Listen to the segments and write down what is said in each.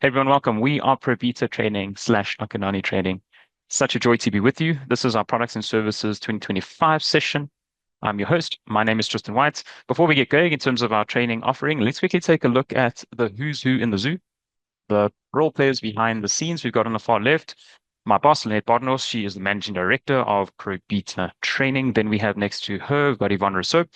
Everyone, welcome. We are ProBeta Training slash Akanani Training. Such a joy to be with you. This is our Products and Services 2025 session. I'm your host. My name is Tristan White. Before we get going in terms of our training offering, let's quickly take a look at the who's who in the zoo, the role players behind the scenes. We've got on the far left, my boss, Lynette Bodnos. She is the Managing Director of ProBeta Training. Then we have next to her, we've got Yvonne Rousseau,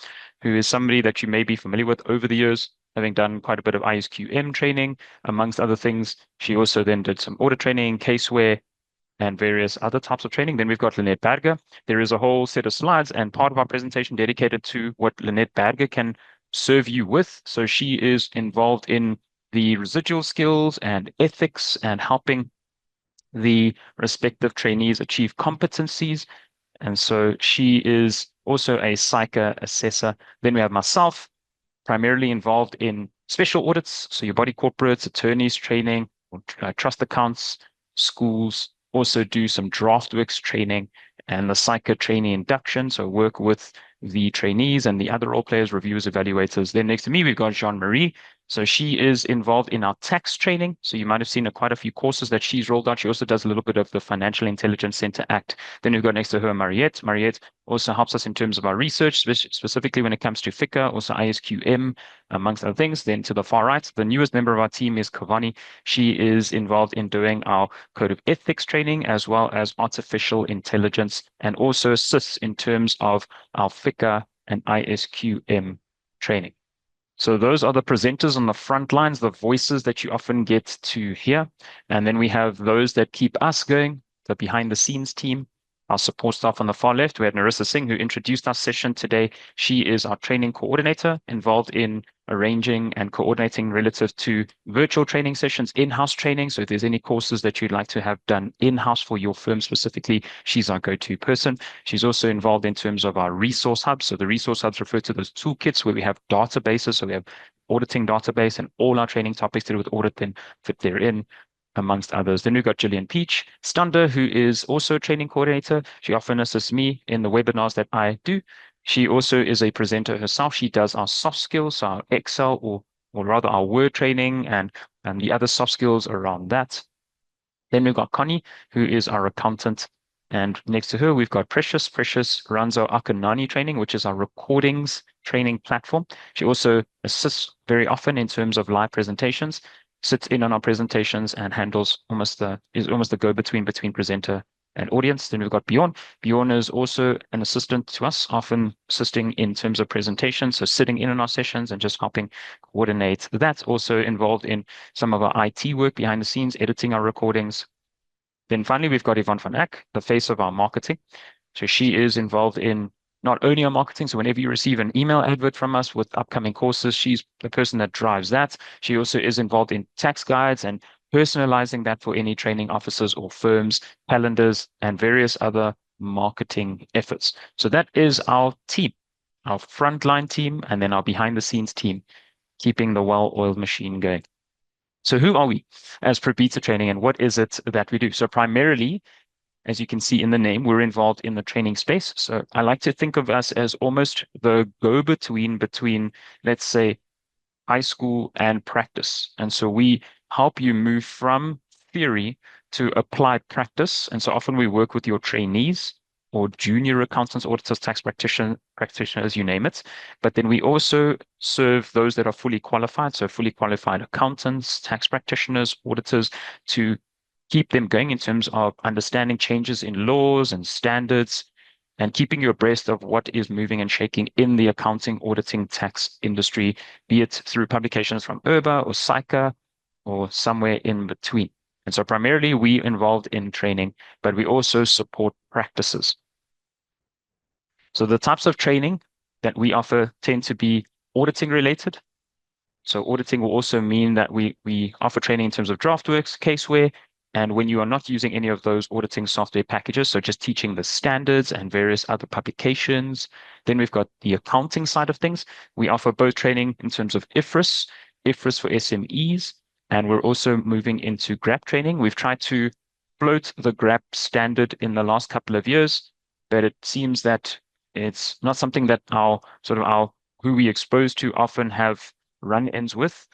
who is somebody that you may be familiar with over the years, having done quite a bit of ISQM training, amongst other things. She also then did some audit training, caseware, and various other types of training. Then we've got Lynette Badger. There is a whole set of slides and part of our presentation dedicated to what Lynette Badger can serve you with. So she is involved in the residual skills and ethics and helping the respective trainees achieve competencies. And so she is also a psycho assessor. Then we have myself, primarily involved in special audits. So your body corporates, attorneys training, trust accounts, schools, also do some DraftWorks training and the psycho trainee induction. So work with the trainees and the other role players, reviewers, evaluators. Then next to me, we've got Jean-Marie. So she is involved in our tax training. So you might have seen quite a few courses that she's rolled out. She also does a little bit of the Financial Intelligence Center Act. Then we've got next to her Mariette. Mariette also helps us in terms of our research, specifically when it comes to FICA, also ISQM, amongst other things. Then to the far right, the newest member of our team is Kavani. She is involved in doing our code of ethics training as well as artificial intelligence, and also assists in terms of our FICA and ISQM training. So those are the presenters on the front lines, the voices that you often get to hear. And then we have those that keep us going, the behind the scenes team, our support staff on the far left. We had Narissa Singh, who introduced our session today. She is our training coordinator, involved in arranging and coordinating relative to virtual training sessions, in-house training. So if there's any courses that you'd like to have done in-house for your firm specifically, she's our go-to person. She's also involved in terms of our resource hubs. So the resource hubs refer to those toolkits where we have databases. So we have auditing database and all our training topics to do with audit then fit therein, amongst others. Then we've got Gillian Peach Stander, who is also a training coordinator. She often assists me in the webinars that I do. She also is a presenter herself. She does our soft skills, so our Excel or rather our Word training and the other soft skills around that. Then we've got Connie, who is our accountant. And next to her, we've got Precious. Precious runs our Akanani training, which is our recordings training platform. She also assists very often in terms of live presentations, sits in on our presentations and handles is almost the go-between between presenter and audience. Then we've got Bjorn. Bjorn is also an assistant to us, often assisting in terms of presentation, so sitting in on our sessions and just helping coordinate. That's also involved in some of our IT work behind the scenes, editing our recordings. Then finally, we've got Yvonne van Eck, the face of our marketing. So she is involved in not only our marketing, so whenever you receive an email advert from us with upcoming courses, she's the person that drives that. She also is involved in tax guides and personalizing that for any training officers or firms, calendars, and various other marketing efforts. So that is our team, our frontline team, and then our behind the scenes team, keeping the well-oiled machine going. So who are we as ProBeta Training, and what is it that we do? So primarily, as you can see in the name, we're involved in the training space. So I like to think of us as almost the go-between between, let's say, high school and practice. And so we help you move from theory to applied practice. And so often we work with your trainees or junior accountants, auditors, tax practitioners, you name it. But then we also serve those that are fully qualified. So fully qualified accountants, tax practitioners, auditors, to keep them going in terms of understanding changes in laws and standards and keeping you abreast of what is moving and shaking in the accounting, auditing, tax industry, be it through publications from IRBA or SICA or somewhere in between. And so primarily we involved in training, but we also support practices. So the types of training that we offer tend to be auditing related. So auditing will also mean that we offer training in terms of DraftWorks, caseware, and when you are not using any of those auditing software packages, so just teaching the standards and various other publications, then we've got the accounting side of things. We offer both training in terms of IFRS for SMEs, and we're also moving into GRAP training. We've tried to float the GRAP standard in the last couple of years, but it seems that it's not something that our who we expose to often have run-ins with.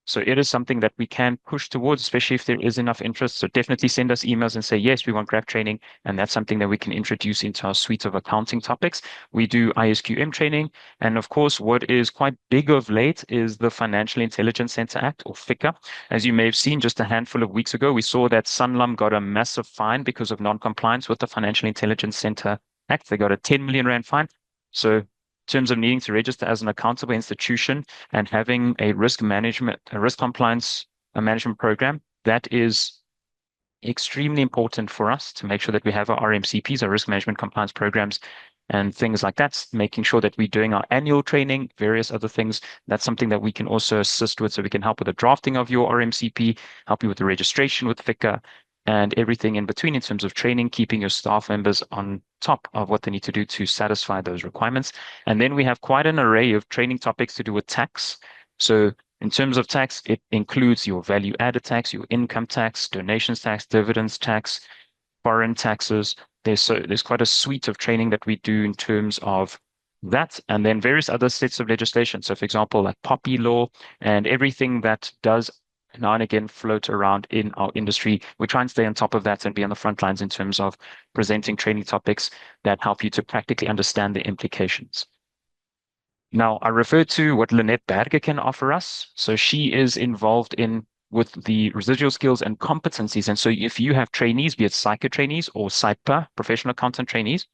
So it is something that we can push towards, especially if there is enough interest. So definitely send us emails and say, yes, we want graph training. And that's something that we can introduce into our suite of accounting topics. We do ISQM training. And of course, what is quite big of late is the Financial Intelligence Center Act, or FICA. As you may have seen just a handful of weeks ago, we saw that Sanlam got a massive fine because of non-compliance with the Financial Intelligence Center Act. They got a 10 million rand fine. So in terms of needing to register as an accountable institution, and having a risk compliance management program, that is extremely important for us to make sure that we have our RMCPs, our risk management compliance programs, and things like that, making sure that we're doing our annual training, various other things. That's something that we can also assist with. So we can help with the drafting of your RMCP, help you with the registration with FICA, and everything in between in terms of training, keeping your staff members on top of what they need to do to satisfy those requirements. And then we have quite an array of training topics to do with tax. So in terms of tax, it includes your value added tax, your income tax, donations tax, dividends tax, foreign taxes. There's quite a suite of training that we do in terms of that, and then various other sets of legislation. So, for example, like poppy law and everything that does now and again float around in our industry. We try and stay on top of that and be on the front lines in terms of presenting training topics that help you to practically understand the implications. Now, I refer to what Lynette Berger can offer us. So she is involved in with the residual skills and competencies. And so if you have trainees, be it psycho trainees or SIPA, professional accountant trainees,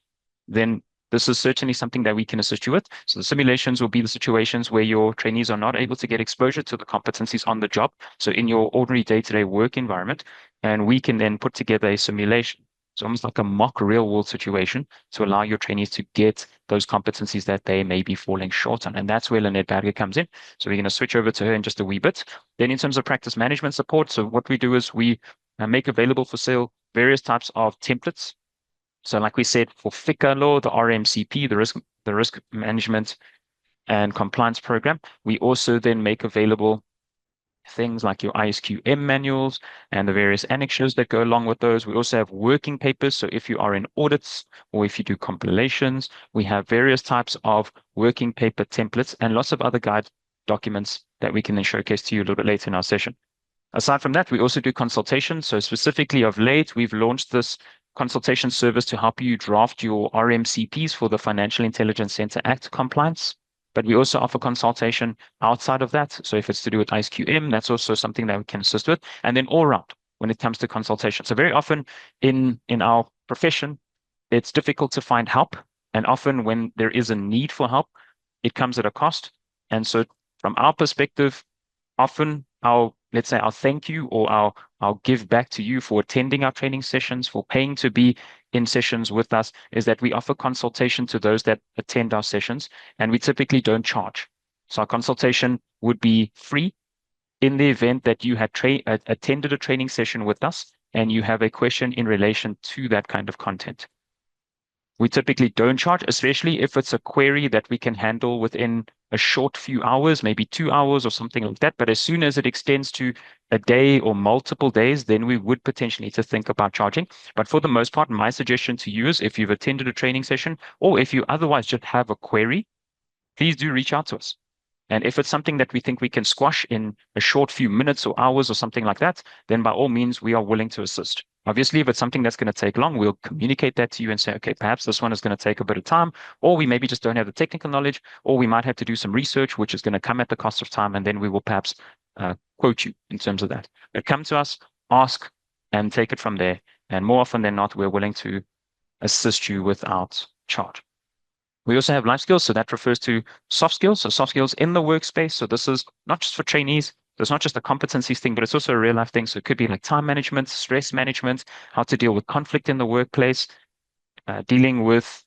then this is certainly something that we can assist you with. So the simulations will be the situations where your trainees are not able to get exposure to the competencies on the job. So in your ordinary day-to-day work environment, and we can then put together a simulation. So almost like a mock real world situation to allow your trainees to get those competencies that they may be falling short on. And that's where Lynette Berger comes in. So we're going to switch over to her in just a wee bit. Then in terms of practice management support, so what we do is we make available for sale various types of templates. So like we said, for FICA law, the RMCP, the risk management and compliance program, we also then make available things like your ISQM manuals and the various annexures that go along with those. We also have working papers. So if you are in audits or if you do compilations, we have various types of working paper templates and lots of other guide documents that we can then showcase to you a little bit later in our session. Aside from that, we also do consultation. So specifically of late, we've launched this consultation service to help you draft your RMCPs for the Financial Intelligence Center Act compliance. But we also offer consultation outside of that. So if it's to do with ISQM, that's also something that we can assist with. And then all around when it comes to consultation. So very often in our profession, it's difficult to find help. And often when there is a need for help, it comes at a cost. And so from our perspective, often our, let's say, our thank you or our give back to you for attending our training sessions, for paying to be in sessions with us, is that we offer consultation to those that attend our sessions, and we typically don't charge. So our consultation would be free in the event that you had attended a training session with us and you have a question in relation to that kind of content. We typically don't charge, especially if it's a query that we can handle within a short few hours, maybe 2 hours or something like that. But as soon as it extends to a day or multiple days, then we would potentially need to think about charging. But for the most part, my suggestion to you is if you've attended a training session or if you otherwise just have a query, please do reach out to us. And if it's something that we think we can squash in a short few minutes or hours or something like that, then by all means, we are willing to assist. Obviously, if it's something that's going to take long, we'll communicate that to you and say, okay, perhaps this one is going to take a bit of time, or we maybe just don't have the technical knowledge, or we might have to do some research, which is going to come at the cost of time, and then we will perhaps quote you in terms of that. But come to us, ask, and take it from there. And more often than not, we're willing to assist you without charge. We also have life skills, so that refers to soft skills. So soft skills in the workspace. So this is not just for trainees. It's not just a competencies thing, but it's also a real life thing. So it could be like time management, stress management, how to deal with conflict in the workplace, dealing with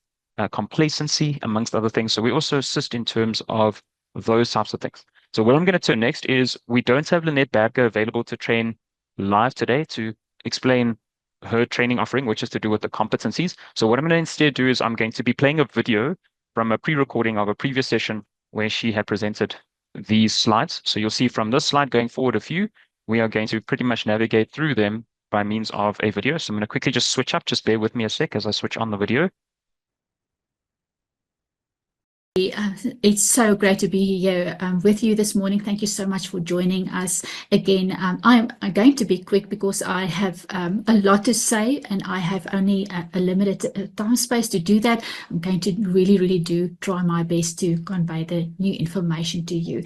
complacency, amongst other things. So we also assist in terms of those types of things. So what I'm going to turn next is we don't have Lynette Berger available to train live today to explain her training offering, which is to do with the competencies. So what I'm going to instead do is I'm going to be playing a video from a pre-recording of a previous session where she had presented these slides. So you'll see from this slide going forward a few, we are going to pretty much navigate through them by means of a video. So I'm going to quickly just switch up. Just bear with me a sec as I switch on the video. It's so great to be here with you this morning. Thank you so much for joining us again. I'm going to be quick because I have a lot to say and I have only a limited time space to do that. I'm going to really do try my best to convey the new information to you.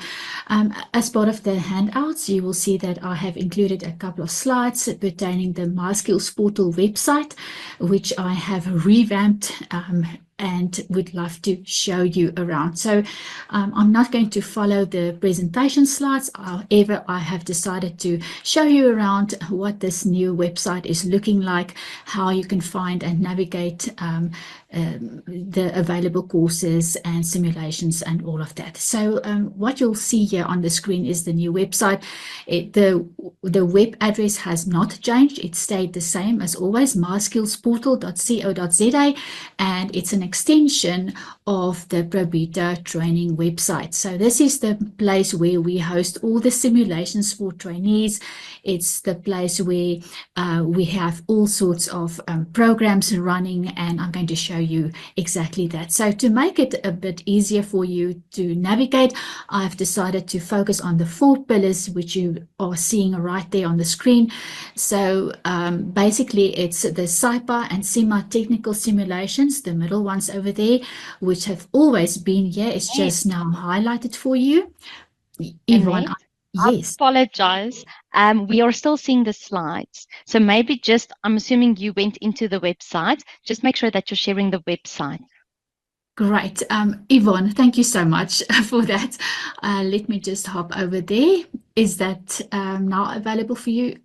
As part of the handouts, you will see that I have included a couple of slides pertaining the MySkills portal website, which I have revamped and would love to show you around. So I'm not going to follow the presentation slides. However, I have decided to show you around what this new website is looking like, how you can find and navigate the available courses and simulations and all of that. So what you'll see here on the screen is the new website. The web address has not changed. It stayed the same as always, myskillsportal.co.za, and it's an extension of the ProBeta training website. So this is the place where we host all the simulations for trainees. It's the place where we have all sorts of programs running, and I'm going to show you exactly that. So to make it a bit easier for you to navigate, I've decided to focus on the 4 pillars which you are seeing right there on the screen. So basically it's the SAIPA and CIMA technical simulations, the middle ones over there, which have always been here. It's just now highlighted for you. Yvonne, yes. Apologize. We are still seeing the slides. So maybe just, I'm assuming you went into the website. Just make sure that you're sharing the website. Great. Yvonne, thank you so much for that. Let me just hop over there. Is that now available for you?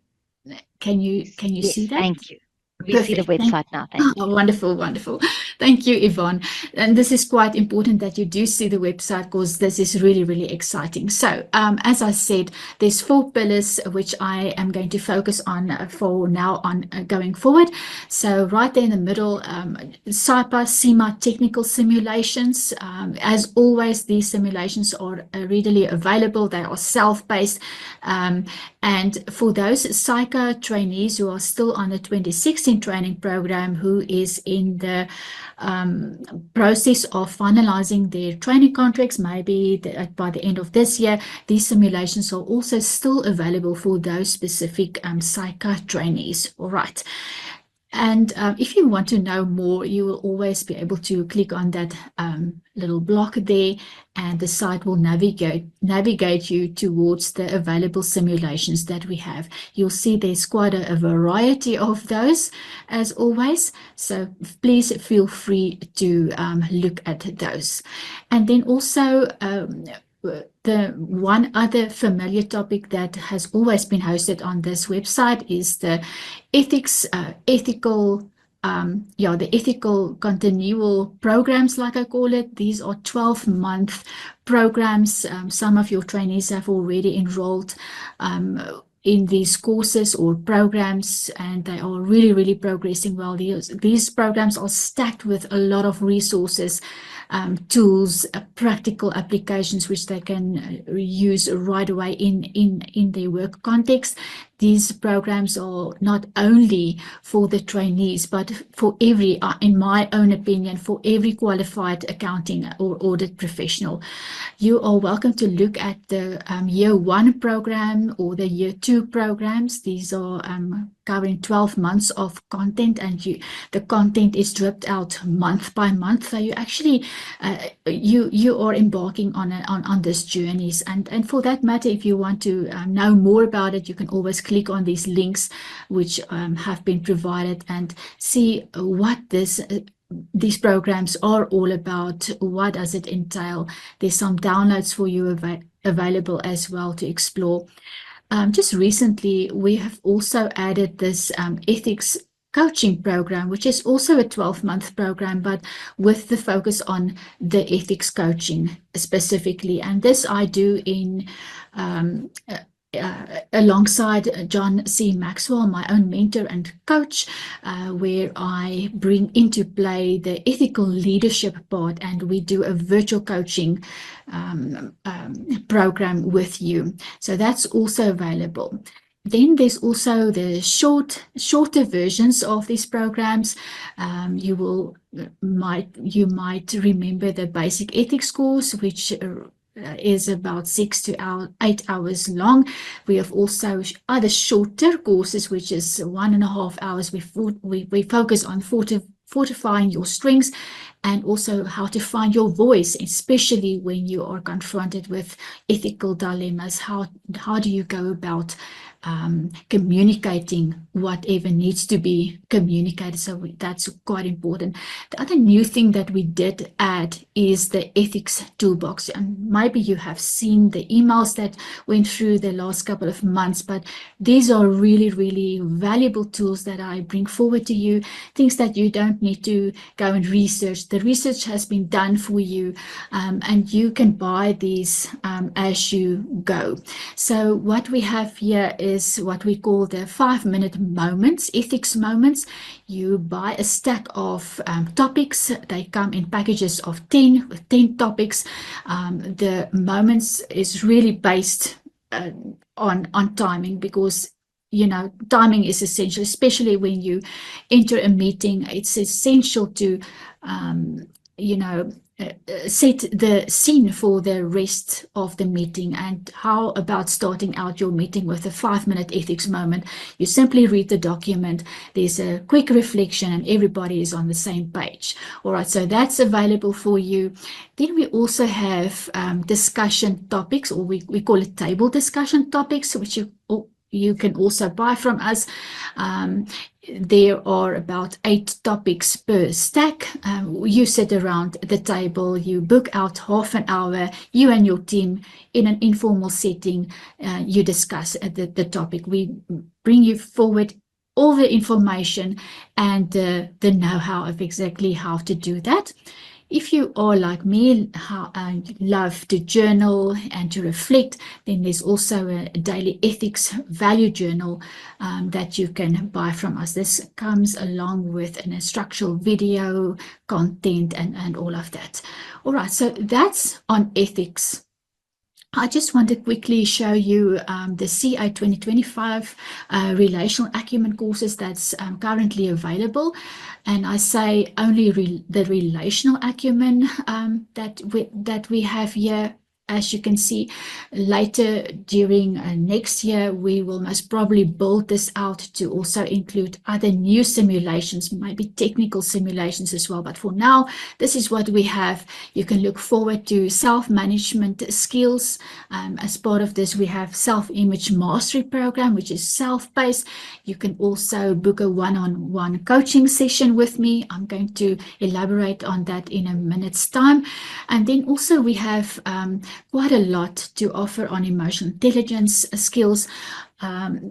Can you Yes, see that? thank you. We see the website now. Thank you. Wonderful, wonderful. Thank you, Yvonne. And this is quite important that you do see the website because this is really exciting. So as I said, there's 4 pillars which I am going to focus on for now on going forward. So right there in the middle, SAIPA, CIMA technical simulations. As always, these simulations are readily available. They are self-paced. And for those SAICA trainees who are still on the 2016 training program, who is in the process of finalizing their training contracts, maybe by the end of this year, these simulations are also still available for those specific SAICA trainees. All right. And if you want to know more, you will always be able to click on that little block there, and the site will navigate you towards the available simulations that we have. You'll see there's quite a variety of those, as always. So please feel free to look at those. And then also, the one other familiar topic that has always been hosted on this website is the ethical continual programs, like I call it. These are 12-month programs. Some of your trainees have already enrolled in these courses or programs, and they are really progressing well. These programs are stacked with a lot of resources, tools, practical applications which they can use right away in their work context. These programs are not only for the trainees, but for every, in my own opinion, for every qualified accounting or audit professional. You are welcome to look at the year 1 program or the year 2 programs. These are covering 12 months of content, and the content is dripped out month by month. So you actually you are embarking on this journeys, and for that matter, if you want to know more about it, you can always click on these links which have been provided and see what these programs are all about. What does it entail? There's some downloads for you available as well to explore. Just recently, we have also added this ethics coaching program, which is also a 12-month program, but with the focus on the ethics coaching specifically. And this I do in alongside John C. Maxwell, my own mentor and coach, where I bring into play the ethical leadership part, and we do a virtual coaching program with you. So that's also available. Then there's also the shorter versions of these programs. You might remember the basic ethics course, which is about 6 to 8 hours long. We have also other shorter courses, which is 1.5 hours. We focus on fortifying your strengths and also how to find your voice, especially when you are confronted with ethical dilemmas. How do you go about communicating whatever needs to be communicated? So that's quite important. The other new thing that we did add is the ethics toolbox. And maybe you have seen the emails that went through the last couple of months, but these are really, really valuable tools that I bring forward to you, things that you don't need to go and research. The research has been done for you, and you can buy these as you go. So what we have here is what we call the 5-minute moments, ethics moments. You buy a stack of topics. They come in packages of 10 with 10 topics. The moments is really based on timing, because timing is essential, especially when you enter a meeting. It's essential to set the scene for the rest of the meeting. And how about starting out your meeting with a 5-minute ethics moment? You simply read the document, there's a quick reflection, and everybody is on the same page. All right, so that's available for you. Then we also have discussion topics, or we call it table discussion topics, which you can also buy from us. There are about 8 topics per stack. You sit around the table, you book out half an hour, you and your team in an informal setting, you discuss the topic. We bring you forward all the information and the know-how of exactly how to do that. If you are like me, love to journal and to reflect, then there's also a daily ethics value journal that you can buy from us. This comes along with an instructional video, content, and all of that. All right, so that's on ethics. I just want to quickly show you the CA 2025 relational acumen courses that's currently available. And I say only the relational acumen that we have here. As you can see, later during next year, we will most probably build this out to also include other new simulations, maybe technical simulations as well. But for now, this is what we have. You can look forward to self-management skills. As part of this, we have self-image mastery program, which is self-paced. You can also book a one-on-one coaching session with me. I'm going to elaborate on that in a minute's time. And then also we have quite a lot to offer on emotional intelligence skills.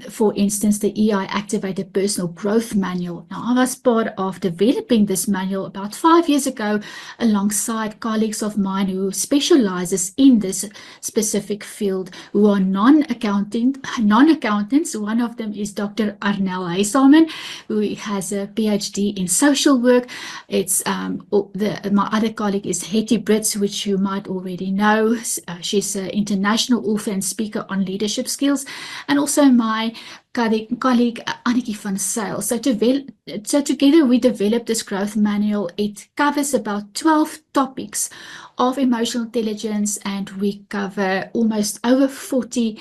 For instance, the EI Activated Personal Growth Manual. Now, I was part of developing this manual about 5 years ago alongside colleagues of mine who specializes in this specific field, who are non-accountants. One of them is Dr. Arnel Heisamen, who has a PhD in social work. It's my other colleague is Hetty Brits, which you might already know. She's an international author and speaker on leadership skills, and also my colleague Annetjie van Sail. So together we developed this growth manual. It covers about 12 topics of emotional intelligence, and we cover almost over 40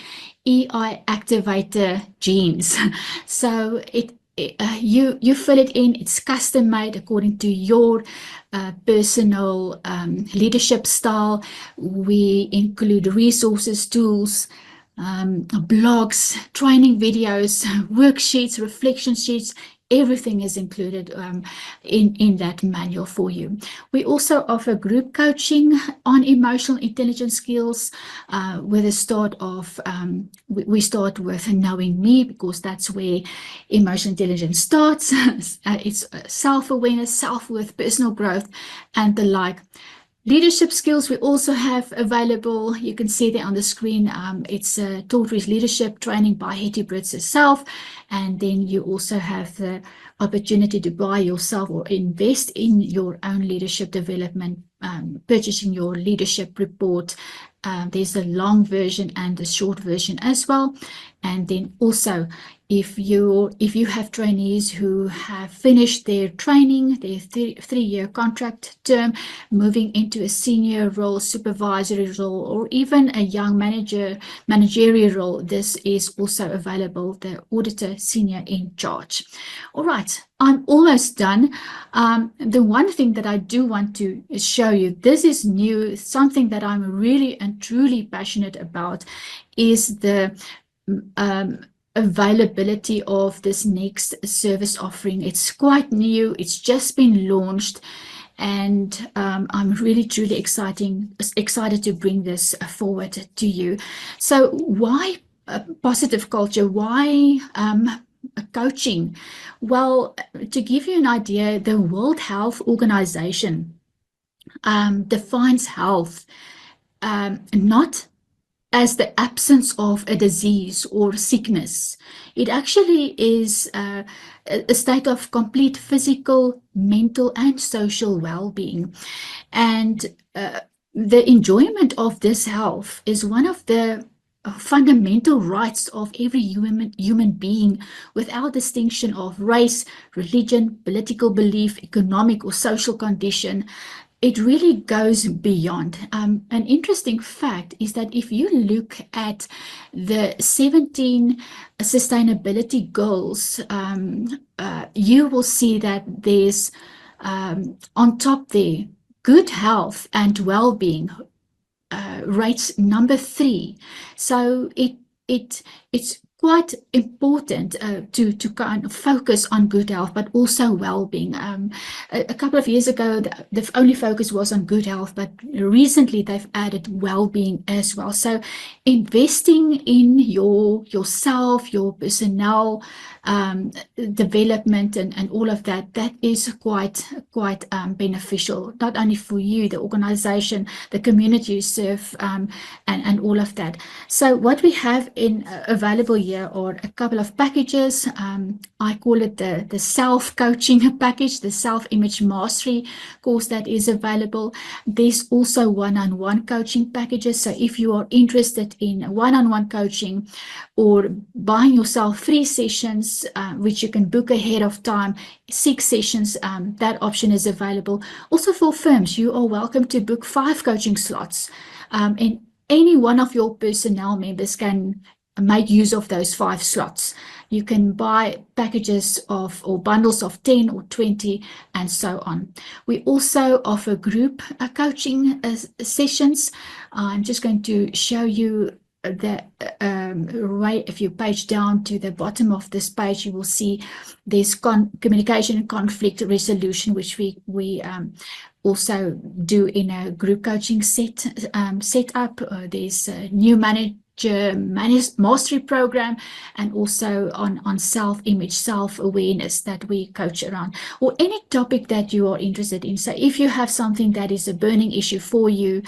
EI activator genes. So you fill it in. It's custom made according to your personal leadership style. We include resources, tools, blogs, training videos, worksheets, reflection sheets. Everything is included in that manual for you. We also offer group coaching on emotional intelligence skills with a start of, we start with knowing me, because that's where emotional intelligence starts. It's self-awareness, self-worth, personal growth, and the like. Leadership skills we also have available. You can see there on the screen. It's taught with leadership training by Hetty Brits herself. And then you also have the opportunity to buy yourself or invest in your own leadership development, purchasing your leadership report. There's a long version and a short version as well. And then also, if you have trainees who have finished their training, their three-year contract term, moving into a senior role, supervisory role, or even a young managerial role, this is also available, the auditor senior in charge. All right, I'm almost done. The one thing that I do want to show you, this is new, something that I'm really and truly passionate about, is the availability of this next service offering. It's quite new. It's just been launched, and I'm really truly excited to bring this forward to you. So why positive culture? Why coaching? Well, to give you an idea, the World Health Organization defines health not as the absence of a disease or sickness. It actually is a state of complete physical, mental, and social well-being. And the enjoyment of this health is one of the fundamental rights of every human being, without distinction of race, religion, political belief, economic or social condition. It really goes beyond. An interesting fact is that if you look at the 17 sustainability goals, you will see that there's on top there, good health and well-being rates number 3. So it's quite important to kind of focus on good health, but also well-being. A couple of years ago, the only focus was on good health, but recently they've added well-being as well. So investing in yourself, your personnel development and all of that is quite beneficial, not only for you, the organization, the community you serve, and all of that. So what we have in available here are a couple of packages. I call it the self-coaching package, the self-image mastery course that is available. There's also one-on-one coaching packages. So if you are interested in one-on-one coaching or buying yourself 3 sessions, which you can book ahead of time, 6 sessions, that option is available. Also for firms, you are welcome to book 5 coaching slots. And any one of your personnel members can make use of those 5 slots. You can buy packages of or bundles of 10 or 20 and so on. We also offer group coaching sessions. I'm just going to show you the right. If you page down to the bottom of this page, you will see there's communication and conflict resolution, which we also do in a group coaching setup. There's a new mastery program, and also on self-image, self-awareness that we coach around, or any topic that you are interested in. So if you have something that is a burning issue for you,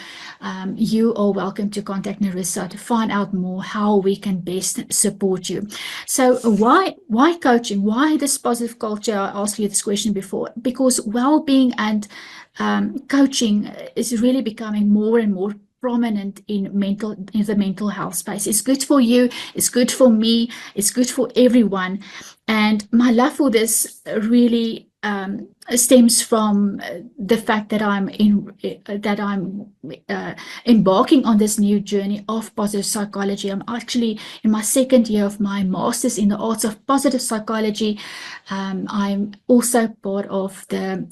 you are welcome to contact Narissa to find out more how we can best support you. So why coaching? Why this positive culture? I asked you this question before, because well-being and coaching is really becoming more and more prominent in the mental health space. It's good for you, it's good for me, it's good for everyone. And my love for this really stems from the fact that I'm embarking on this new journey of positive psychology. I'm actually in my 2nd year of my master's in the arts of positive psychology. I'm also part of the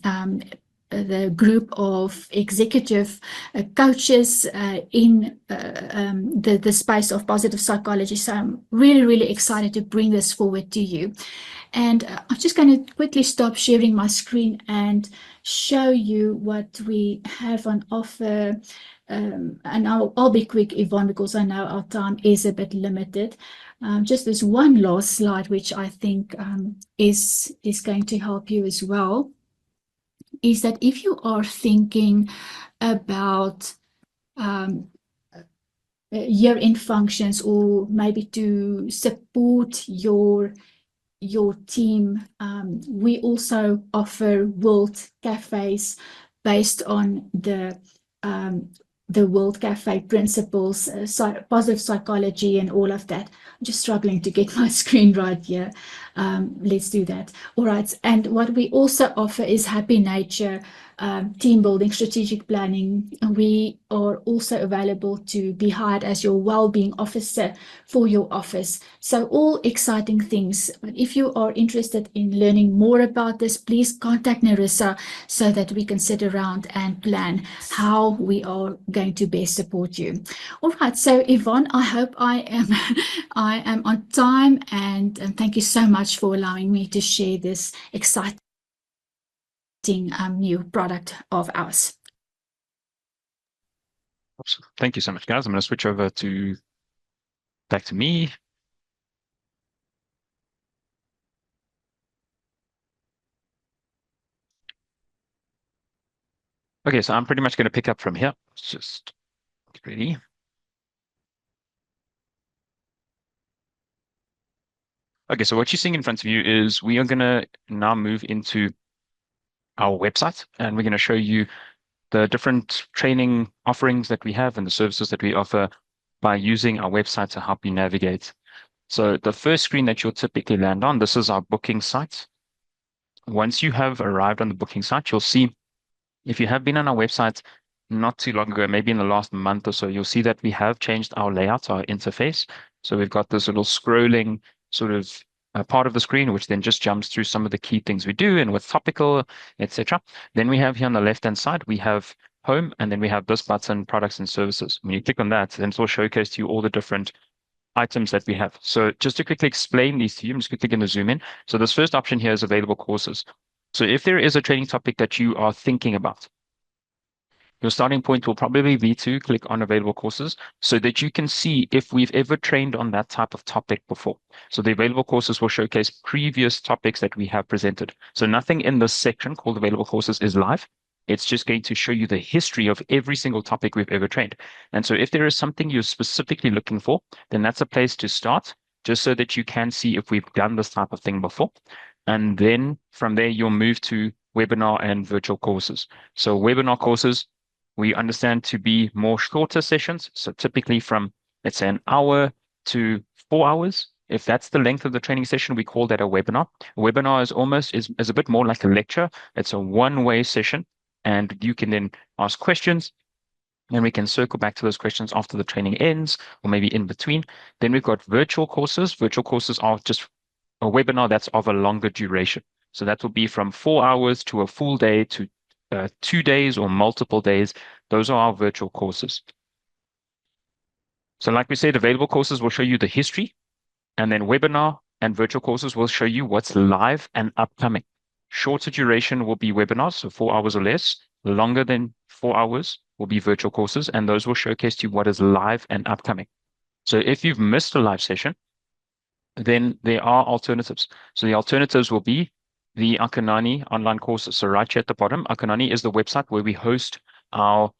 group of executive coaches in the space of positive psychology. So I'm really, really excited to bring this forward to you. And I'm just going to quickly stop sharing my screen and show you what we have on offer. And I'll be quick, Yvonne, because I know our time is a bit limited. Just this one last slide, which I think is going to help you as well. is that if you are thinking about year-end functions, or maybe to support your team, we also offer world cafes based on the World Cafe principles, positive psychology, and all of that. I'm just struggling to get my screen right here. Let's do that. All right. And what we also offer is happy nature, team building, strategic planning. We are also available to be hired as your well-being officer for your office. So all exciting things. But if you are interested in learning more about this, please contact Nerissa so that we can sit around and plan how we are going to best support you. All right. So Yvonne, I hope I am on time, and thank you so much for allowing me to share this exciting new product of ours. Thank you so much, guys. I'm going to switch over back to me. Okay, so I'm pretty much going to pick up from here. Let's just get ready. Okay, so what you're seeing in front of you is we are going to now move into our website, and we're going to show you the different training offerings that we have and the services that we offer by using our website to help you navigate. So the first screen that you'll typically land on, this is our booking site. Once you have arrived on the booking site, you'll see, if you have been on our website not too long ago, maybe in the last month or so, you'll see that we have changed our layout, our interface. So we've got this little scrolling sort of part of the screen, which then just jumps through some of the key things we do and what's topical, etc. Then we have here on the left-hand side, we have home, and then we have this button, products and services. When you click on that, then it will showcase to you all the different items that we have. So just to quickly explain these to you, I'm just quickly going to zoom in. So this first option here is available courses. So if there is a training topic that you are thinking about, your starting point will probably be to click on available courses so that you can see if we've ever trained on that type of topic before. So the available courses will showcase previous topics that we have presented. So nothing in this section called available courses is live. It's just going to show you the history of every single topic we've ever trained. And so if there is something you're specifically looking for, then that's a place to start, just so that you can see if we've done this type of thing before. And then from there, you'll move to webinar and virtual courses. So webinar courses, we understand to be more shorter sessions. So typically from, let's say, an hour to 4 hours. If that's the length of the training session, we call that a webinar. A webinar is a bit more like a lecture. It's a one-way session, and you can then ask questions, and we can circle back to those questions after the training ends, or maybe in between. Then we've got virtual courses. Virtual courses are just a webinar that's of a longer duration. So that will be from 4 hours to a full day to 2 days or multiple days. Those are our virtual courses. So like we said, available courses will show you the history, and then webinar and virtual courses will show you what's live and upcoming. Shorter duration will be webinars, so 4 hours or less. Longer than 4 hours will be virtual courses, and those will showcase to you what is live and upcoming. So if you've missed a live session, then there are alternatives. So the alternatives will be the Akanani online courses. So right here at the bottom, Akanani is the website where we host our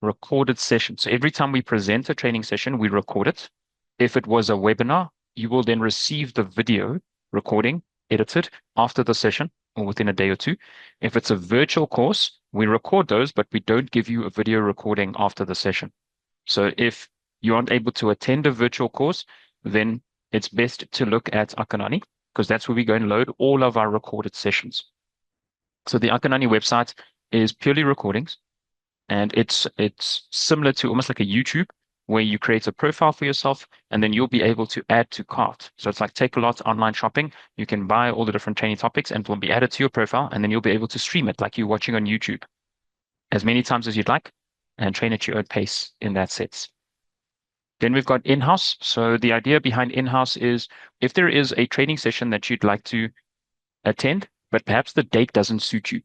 recorded session. So every time we present a training session, we record it. If it was a webinar, you will then receive the video recording edited after the session or within a day or two. If it's a virtual course, we record those, but we don't give you a video recording after the session. So if you aren't able to attend a virtual course, then it's best to look at Akanani, because that's where we go and load all of our recorded sessions. So the Akanani website is purely recordings, and it's similar to almost like a YouTube, where you create a profile for yourself, and then you'll be able to add to cart. So it's like Take-A-Lot online shopping. You can buy all the different training topics, and it will be added to your profile, and then you'll be able to stream it like you're watching on YouTube as many times as you'd like, and train at your own pace in that sense. Then we've got in-house. So the idea behind in-house is if there is a training session that you'd like to attend, but perhaps the date doesn't suit you,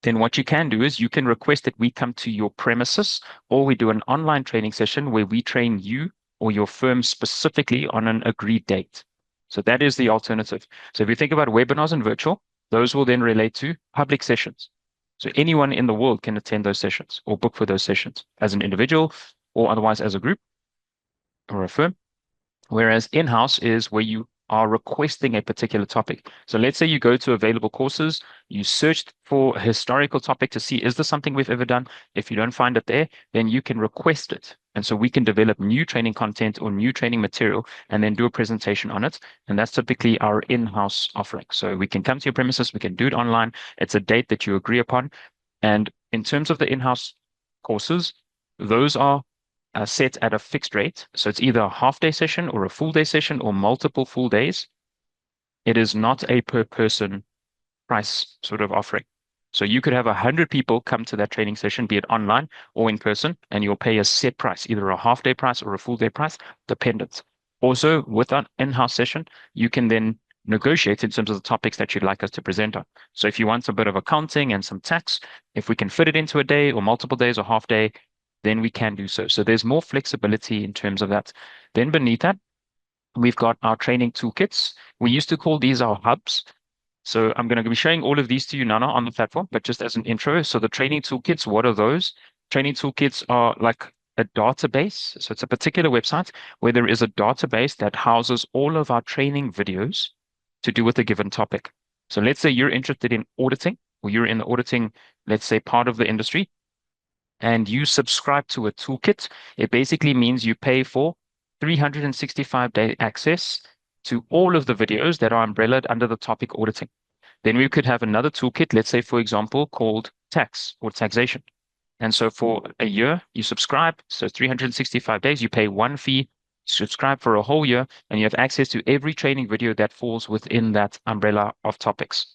then what you can do is you can request that we come to your premises, or we do an online training session where we train you or your firm specifically on an agreed date. So that is the alternative. So if you think about webinars and virtual, those will then relate to public sessions. So anyone in the world can attend those sessions or book for those sessions as an individual or otherwise as a group or a firm. Whereas in-house is where you are requesting a particular topic. So let's say you go to available courses, you searched for a historical topic to see, is this something we've ever done? If you don't find it there, then you can request it. And so we can develop new training content or new training material and then do a presentation on it. And that's typically our in-house offering. So we can come to your premises, we can do it online. It's a date that you agree upon. And in terms of the in-house courses, those are set at a fixed rate. So it's either a half-day session or a full-day session or multiple full days. It is not a per person price sort of offering. So you could have 100 people come to that training session, be it online or in person, and you'll pay a set price, either a half-day price or a full-day price, dependent. Also, with an in-house session, you can then negotiate in terms of the topics that you'd like us to present on. So if you want a bit of accounting and some tax, if we can fit it into a day or multiple days or half day, then we can do so. So there's more flexibility in terms of that. Then beneath that, we've got our training toolkits. We used to call these our hubs. So I'm going to be showing all of these to you, Nana, on the platform, but just as an intro. So the training toolkits, what are those? Training toolkits are like a database. So it's a particular website where there is a database that houses all of our training videos to do with a given topic. So let's say you're interested in auditing, or you're in the auditing, let's say, part of the industry, and you subscribe to a toolkit. It basically means you pay for 365-day access to all of the videos that are umbrellaed under the topic auditing. Then we could have another toolkit, let's say, for example, called tax or taxation. And so for a year, you subscribe. So 365 days, you pay one fee, subscribe for a whole year, and you have access to every training video that falls within that umbrella of topics.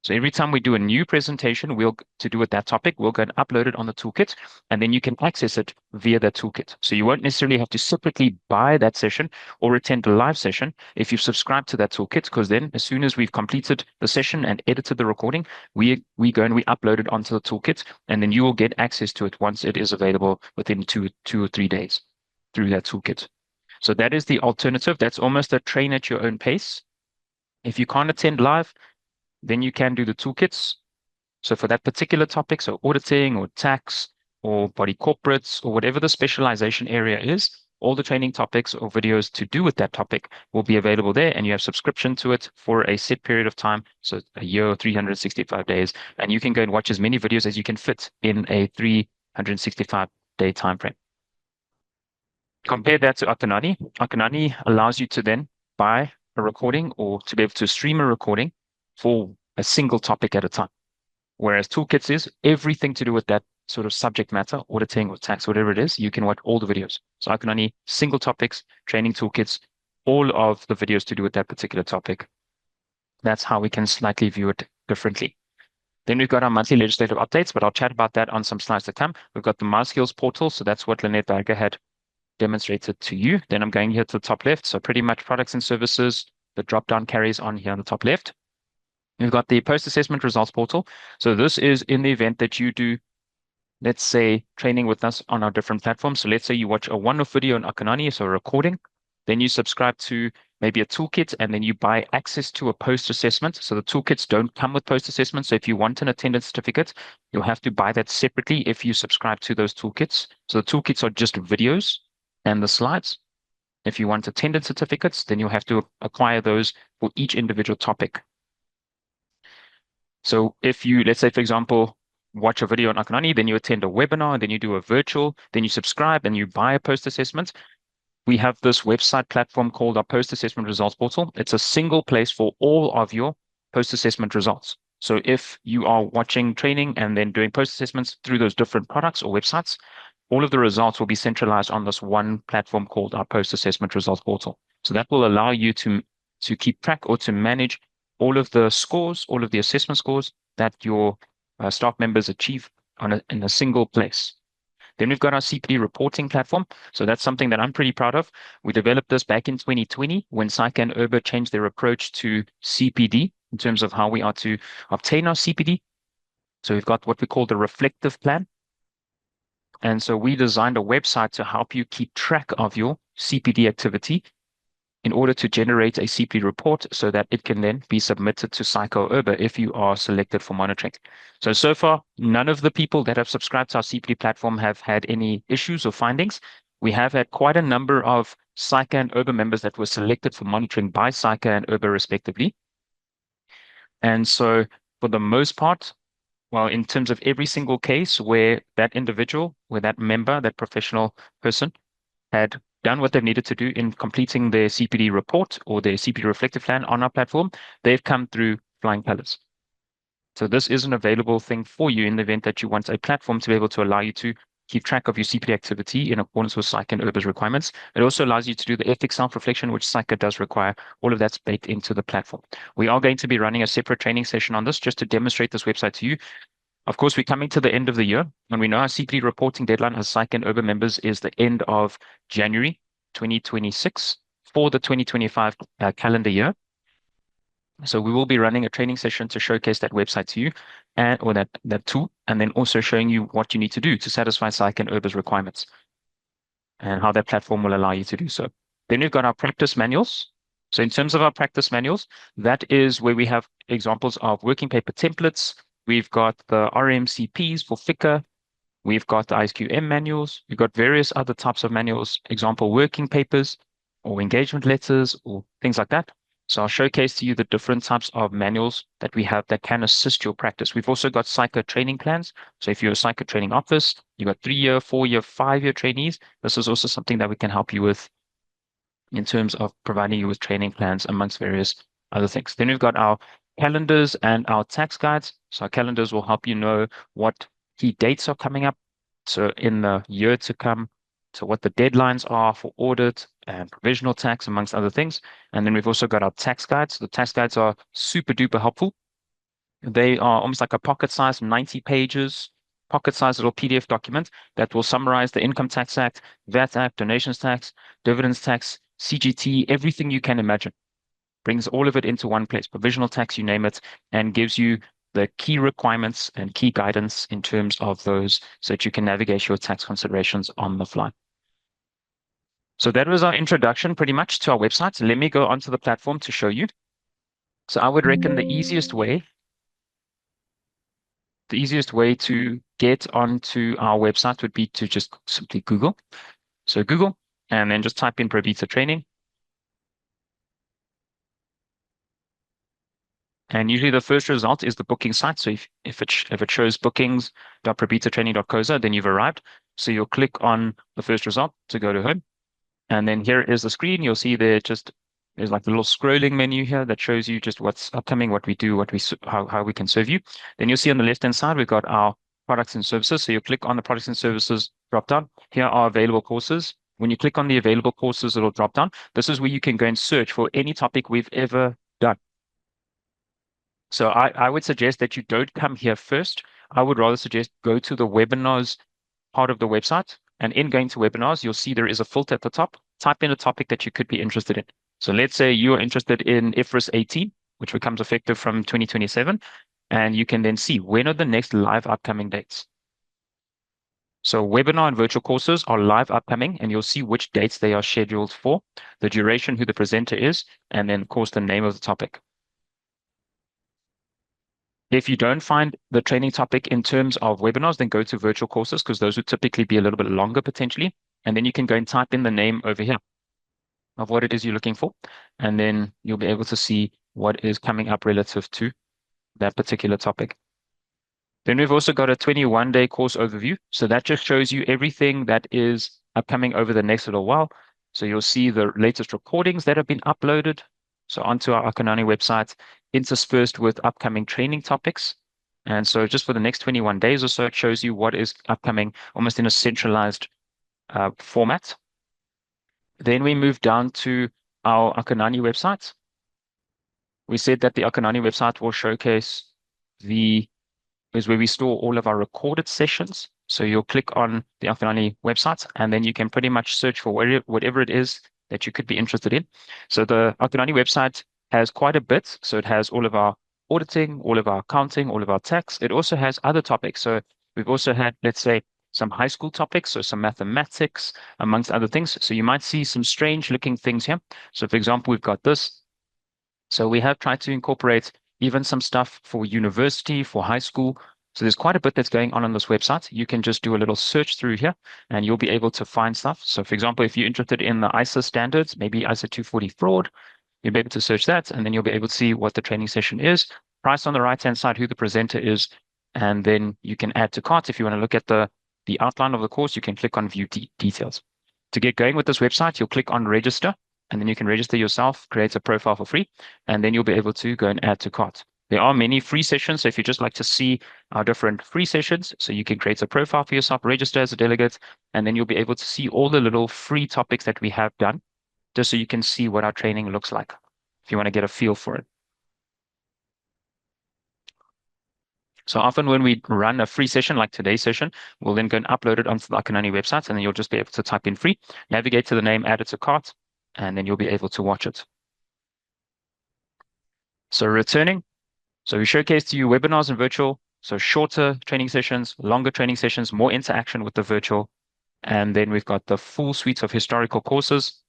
So every time we do a new presentation, to do with that topic, we'll go and upload it on the toolkit, and then you can access it via that toolkit. So you won't necessarily have to separately buy that session or attend a live session if you've subscribed to that toolkit, because then as soon as we've completed the session and edited the recording, we go and we upload it onto the toolkit, and then you will get access to it once it is available within two or 3 days through that toolkit. So that is the alternative. That's almost a train at your own pace. If you can't attend live, then you can do the toolkits. So for that particular topic, so auditing or tax or body corporates or whatever the specialization area is, all the training topics or videos to do with that topic will be available there, and you have subscription to it for a set period of time, so a year or 365 days, and you can go and watch as many videos as you can fit in a 365-day time frame. Compare that to Akanani. Akanani allows you to then buy a recording or to be able to stream a recording for a single topic at a time. Whereas toolkits is everything to do with that sort of subject matter, auditing or tax, whatever it is, you can watch all the videos. So Akanani, single topics, training toolkits, all of the videos to do with that particular topic. That's how we can slightly view it differently. Then we've got our monthly legislative updates, but I'll chat about that on some slides to come. We've got the MySkills portal, so that's what Lynette Berger had demonstrated to you. Then I'm going here to the top left. So pretty much products and services, the drop-down carries on here on the top left. We've got the post-assessment results portal. So this is in the event that you do, let's say, training with us on our different platforms. So let's say you watch a one-off video on Akanani, so a recording, then you subscribe to maybe a toolkit, and then you buy access to a post-assessment. So the toolkits don't come with post-assessment. So if you want an attendance certificate, you'll have to buy that separately if you subscribe to those toolkits. So the toolkits are just videos and the slides. If you want attendance certificates, then you'll have to acquire those for each individual topic. So if you, let's say, for example, watch a video on Akanani, then you attend a webinar, then you do a virtual, then you subscribe and you buy a post-assessment, we have this website platform called our post-assessment results portal. It's a single place for all of your post-assessment results. So if you are watching training and then doing post-assessments through those different products or websites, all of the results will be centralized on this one platform called our post-assessment results portal. So that will allow you to keep track or to manage all of the scores, all of the assessment scores that your staff members achieve in a single place. Then we've got our CPD reporting platform. So that's something that I'm pretty proud of. We developed this back in 2020 when SAICA and URBA changed their approach to CPD in terms of how we are to obtain our CPD. So we've got what we call the reflective plan. And so we designed a website to help you keep track of your CPD activity in order to generate a CPD report so that it can then be submitted to PsychoUrba if you are selected for monitoring. So far, none of the people that have subscribed to our CPD platform have had any issues or findings. We have had quite a number of Psycho and Urba members that were selected for monitoring by Psycho and Urba respectively. And so for the most part, well, in terms of every single case where that individual, where that member, that professional person had done what they've needed to do in completing their CPD report or their CPD reflective plan on our platform, they've come through flying colors. So this is an available thing for you in the event that you want a platform to be able to allow you to keep track of your CPD activity in accordance with Psycho and Urba's requirements. It also allows you to do the ethics self-reflection, which Psycho does require. All of that's baked into the platform. We are going to be running a separate training session on this just to demonstrate this website to you. Of course, we're coming to the end of the year, and we know our CPD reporting deadline as Psycho and Urba members is the end of January 2026 for the 2025 calendar year. So we will be running a training session to showcase that website to you or that tool, and then also showing you what you need to do to satisfy Psycho and Urba's requirements and how that platform will allow you to do so. Then we've got our practice manuals. So in terms of our practice manuals, that is where we have examples of working paper templates. We've got the RMCPs for FICA. We've got the ISQM manuals. We've got various other types of manuals, example working papers or engagement letters or things like that. So I'll showcase to you the different types of manuals that we have that can assist your practice. We've also got Psycho training plans. So if you're a Psycho training office, you've got 3-year, 4-year, 5-year trainees. This is also something that we can help you with in terms of providing you with training plans amongst various other things. Then we've got our calendars and our tax guides. So our calendars will help you know what key dates are coming up. So in the year to come, so what the deadlines are for audit and provisional tax, amongst other things. And then we've also got our tax guides. The tax guides are super duper helpful. They are almost like a pocket size, 90 pages, pocket size little PDF document that will summarize the Income Tax Act, VAT Act, donations tax, dividends tax, CGT, everything you can imagine. Brings all of it into one place, provisional tax, you name it, and gives you the key requirements and key guidance in terms of those so that you can navigate your tax considerations on the fly. So that was our introduction pretty much to our website. Let me go onto the platform to show you. So I would reckon the easiest way to get onto our website would be to just simply Google. So Google, and then just type in ProBeta training. And usually the first result is the booking site. So if it shows bookings.probetatraining.coza, then you've arrived. So you'll click on the first result to go to home. And then here is the screen. You'll see there's like the little scrolling menu here that shows you just what's upcoming, what we do, how we can serve you. Then you'll see on the left-hand side, we've got our products and services. So you click on the products and services drop down. Here are available courses. When you click on the available courses, it'll drop down. This is where you can go and search for any topic we've ever done. So I would suggest that you don't come here first. I would rather suggest go to the webinars part of the website. And in going to webinars, you'll see there is a filter at the top. Type in a topic that you could be interested in. So let's say you are interested in IFRS 18, which becomes effective from 2027. And you can then see when are the next live upcoming dates. So webinar and virtual courses are live upcoming, and you'll see which dates they are scheduled for, the duration, who the presenter is, and then, of course, the name of the topic. If you don't find the training topic in terms of webinars, then go to virtual courses because those would typically be a little bit longer potentially. And then you can go and type in the name over here of what it is you're looking for. And then you'll be able to see what is coming up relative to that particular topic. Then we've also got a 21-day course overview. So that just shows you everything that is upcoming over the next little while. So you'll see the latest recordings that have been uploaded. So onto our Akanani website, interspersed with upcoming training topics. And so just for the next 21 days or so, it shows you what is upcoming almost in a centralized format. Then we move down to our Akanani website. We said that the Akanani website will showcase is where we store all of our recorded sessions. So you'll click on the Akanani website, and then you can pretty much search for whatever it is that you could be interested in. So the Akanani website has quite a bit. So it has all of our auditing, all of our accounting, all of our tax. It also has other topics. So we've also had, let's say, some high school topics, so some mathematics, amongst other things. So you might see some strange looking things here. So for example, we've got this. So we have tried to incorporate even some stuff for university, for high school. So there's quite a bit that's going on this website. You can just do a little search through here and you'll be able to find stuff. So for example, if you're interested in the ISO standards, maybe ISO 240 fraud, you'll be able to search that and then you'll be able to see what the training session is, price on the right-hand side, who the presenter is, and then you can add to cart. If you want to look at the outline of the course, you can click on view details. To get going with this website, you'll click on register and then you can register yourself, create a profile for free, and then you'll be able to go and add to cart. There are many free sessions. So if you just like to see our different free sessions, so you can create a profile for yourself, register as a delegate, and then you'll be able to see all the little free topics that we have done, just so you can see what our training looks like, if you want to get a feel for it. So often when we run a free session like today's session, we'll then go and upload it onto the Akanani website, and then you'll just be able to type in free, navigate to the name, add it to cart, and then you'll be able to watch it. So returning, so we showcase to you webinars and virtual, so shorter training sessions, longer training sessions, more interaction with the virtual. And then we've got the full suite of historical courses.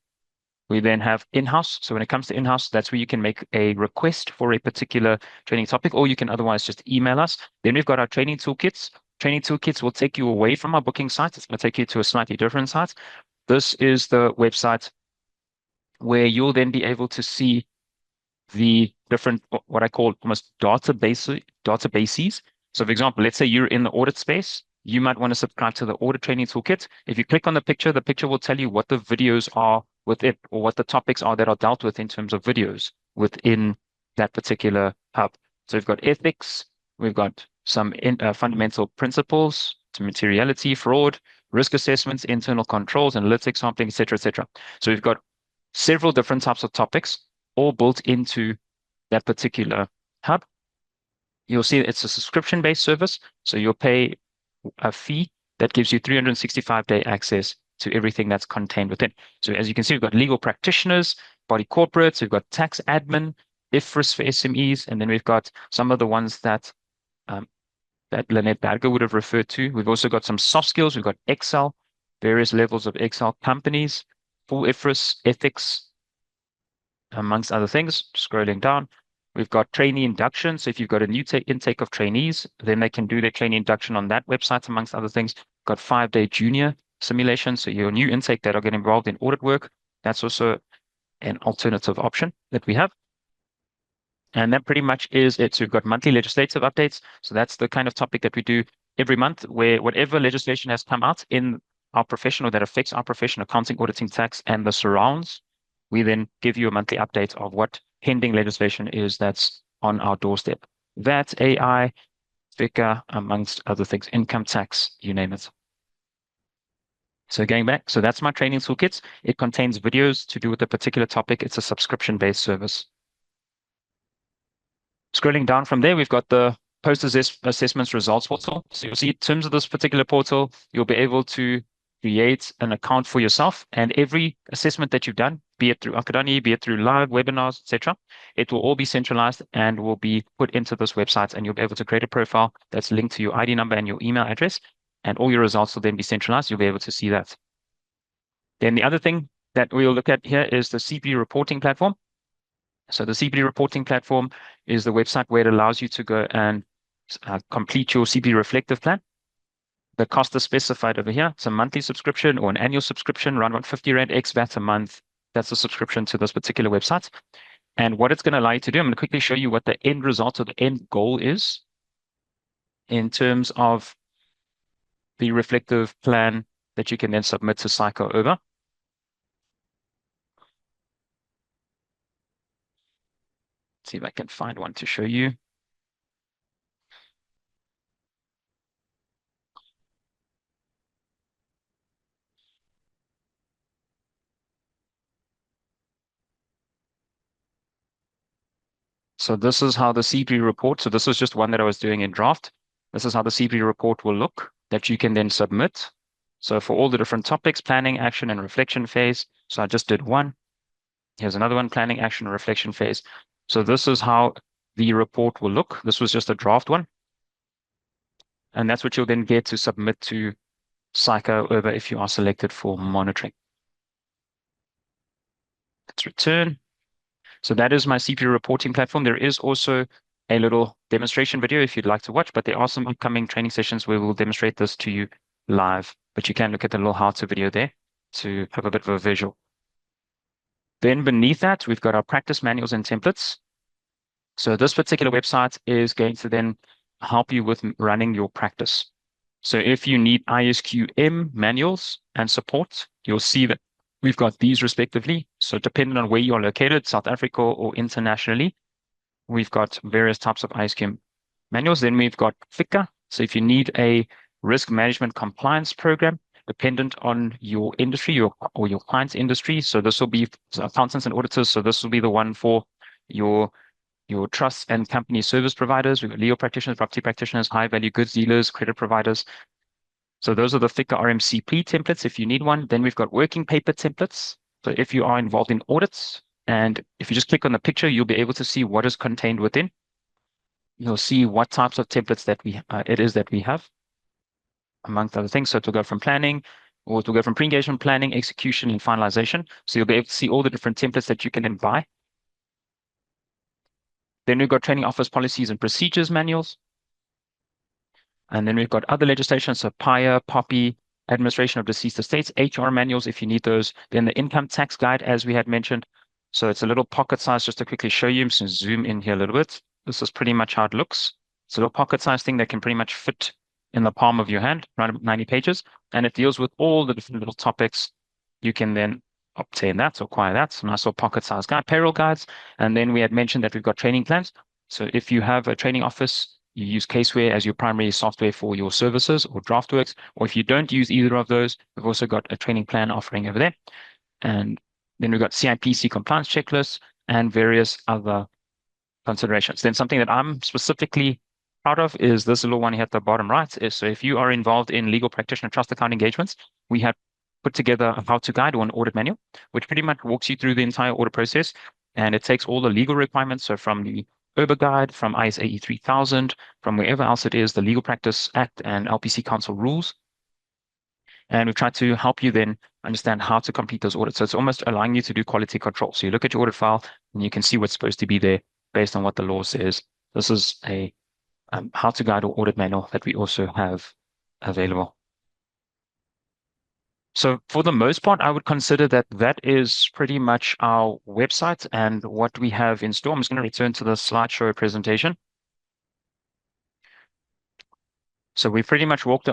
We then have in-house. So when it comes to in-house, that's where you can make a request for a particular training topic, or you can otherwise just email us. Then we've got our training toolkits. Training toolkits will take you away from our booking site. It's going to take you to a slightly different site. This is the website where you'll then be able to see the different, what I call almost databases. So for example, let's say you're in the audit space, you might want to subscribe to the audit training toolkit. If you click on the picture will tell you what the videos are with it, or what the topics are that are dealt with in terms of videos within that particular hub. So we've got ethics, we've got some fundamental principles to materiality, fraud, risk assessments, internal controls, analytics, sampling, etc., etc. So we've got several different types of topics all built into that particular hub. You'll see it's a subscription-based service, so you'll pay a fee that gives you 365-day access to everything that's contained within. So as you can see, we've got legal practitioners, body corporates, we've got tax admin, IFRS for SMEs, and then we've got some of the ones that Lynette Berger would have referred to. We've also got some soft skills. We've got Excel, various levels of Excel companies, full IFRS, ethics, amongst other things. Scrolling down, we've got trainee induction. So if you've got a new intake of trainees, then they can do their trainee induction on that website, amongst other things. Got 5-day junior simulation. So your new intake that are getting involved in audit work, that's also an alternative option that we have. And that pretty much is it. So we've got monthly legislative updates. So that's the kind of topic that we do every month, where whatever legislation has come out in our profession or that affects our profession, accounting, auditing, tax, and the surrounds, we then give you a monthly update of what pending legislation is that's on our doorstep. VAT, AI, FICA, amongst other things, income tax, you name it. So going back, so that's my training toolkits. It contains videos to do with a particular topic. It's a subscription-based service. Scrolling down from there, we've got the post-assessments results portal. So you'll see in terms of this particular portal, you'll be able to create an account for yourself, and every assessment that you've done, be it through Akadani, be it through live webinars, etc., it will all be centralized and will be put into this website, and you'll be able to create a profile that's linked to your ID number and your email address, and all your results will then be centralized. You'll be able to see that. Then the other thing that we'll look at here is the CP reporting platform. So the CP reporting platform is the website where it allows you to go and complete your CP reflective plan. The cost is specified over here. It's a monthly subscription or an annual subscription, around about 50 Rand ex VAT a month. That's the subscription to this particular website. And what it's going to allow you to do, I'm going to quickly show you what the end result or the end goal is in terms of the reflective plan that you can then submit to Psycho over. See if I can find one to show you. So this is how the CP report, so this is just one that I was doing in draft. This is how the CP report will look that you can then submit. So for all the different topics, planning, action, and reflection phase. So I just did one. Here's another one, planning, action, and reflection phase. So this is how the report will look. This was just a draft one. And that's what you'll then get to submit to psycho over if you are selected for monitoring. Let's return. So that is my CPU reporting platform. There is also a little demonstration video if you'd like to watch, but there are some upcoming training sessions where we'll demonstrate this to you live. But you can look at the little how-to video there to have a bit of a visual. Then beneath that, we've got our practice manuals and templates. So this particular website is going to then help you with running your practice. So if you need ISQM manuals and support, you'll see that we've got these respectively. So depending on where you're located, South Africa or internationally, we've got various types of ISQM manuals. Then we've got FICA. So if you need a risk management compliance program, dependent on your industry or your client's industry. So this will be accountants and auditors. So this will be the one for your trust and company service providers. We've got legal practitioners, property practitioners, high value goods dealers, credit providers. So those are the FICA RMCP templates if you need one. Then we've got working paper templates. So if you are involved in audits, and if you just click on the picture, you'll be able to see what is contained within. You'll see what types of templates that we have, amongst other things. So to go from planning, or to go from pre-engagement planning, execution, and finalization. So you'll be able to see all the different templates that you can then buy. Then we've got training office policies and procedures manuals. And then we've got other legislation, so PIA, POPI, administration of deceased estates, HR manuals if you need those. Then the income tax guide, as we had mentioned. So it's a little pocket size just to quickly show you. I'm just going to zoom in here a little bit. This is pretty much how it looks. It's a little pocket size thing that can pretty much fit in the palm of your hand, around 90 pages. And it deals with all the different little topics. You can then obtain that, or acquire that. So nice little pocket size guide, payroll guides. And then we had mentioned that we've got training plans. So if you have a training office, you use Caseware as your primary software for your services, or DraftWorks, or if you don't use either of those, we've also got a training plan offering over there. And then we've got CIPC compliance checklists and various other considerations. Then something that I'm specifically proud of is this little one here at the bottom right. So if you are involved in legal practitioner trust account engagements, we have put together a how-to guide or an audit manual, which pretty much walks you through the entire audit process. And it takes all the legal requirements, so from the URBA guide, from ISAE 3000, from wherever else it is, the Legal Practice Act and LPC Council rules. And we've tried to help you then understand how to complete those audits. So it's almost allowing you to do quality control. So you look at your audit file and you can see what's supposed to be there based on what the law says. This is a how to guide or audit manual that we also have available. So for the most part, I would consider that that is pretty much our website and what we have in store. I'm just going to return to the slideshow presentation. So we pretty much walked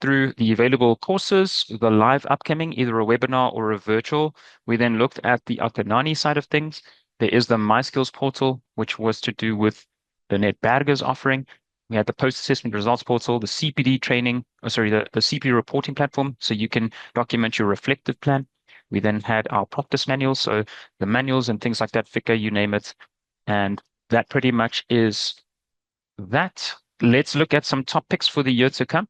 through the available courses, the live upcoming, either a webinar or a virtual. We then looked at the Akanani side of things. There is the My Skills portal, which was to do with the Netberger's offering. We had the post-assessment results portal, the CPD training, the CPD reporting platform, so you can document your reflective plan. We then had our practice manuals, so the manuals and things like that, FICA, you name it. And that pretty much is that. Let's look at some topics for the year to come.